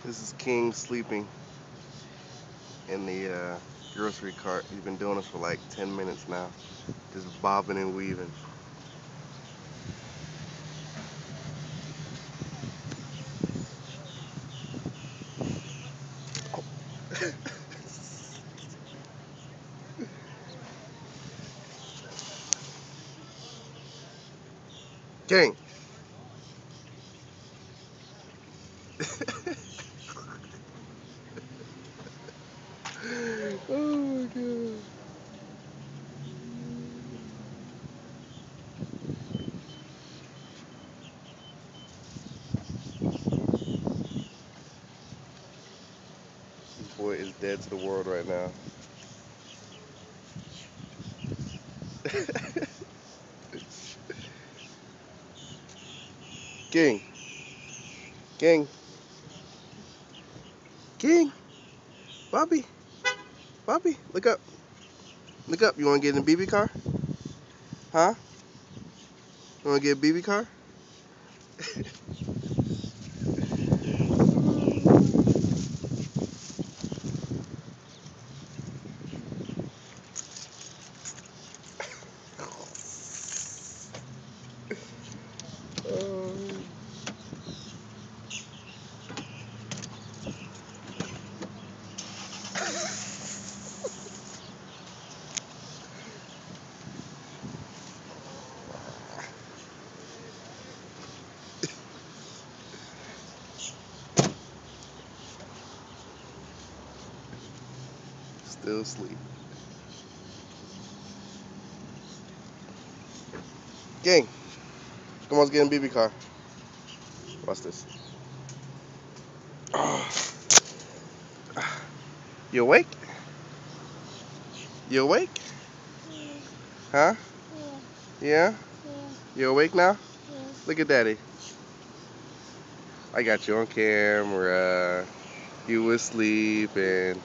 This is King sleeping in the grocery cart. He's been doing this for like 10 minutes now. Just bobbing and weaving. King! Oh my god. This boy is dead to the world right now. King! King! King! Bobby! Bobby! Look up! Look up! You wanna get in a BB car? Huh? You wanna get a BB car? Oh. Still asleep. King! Come on, let's get in a BB car. Watch this. Oh. You awake? You awake? Huh? Yeah? You awake now? Look at daddy. I got you on camera. You was sleeping.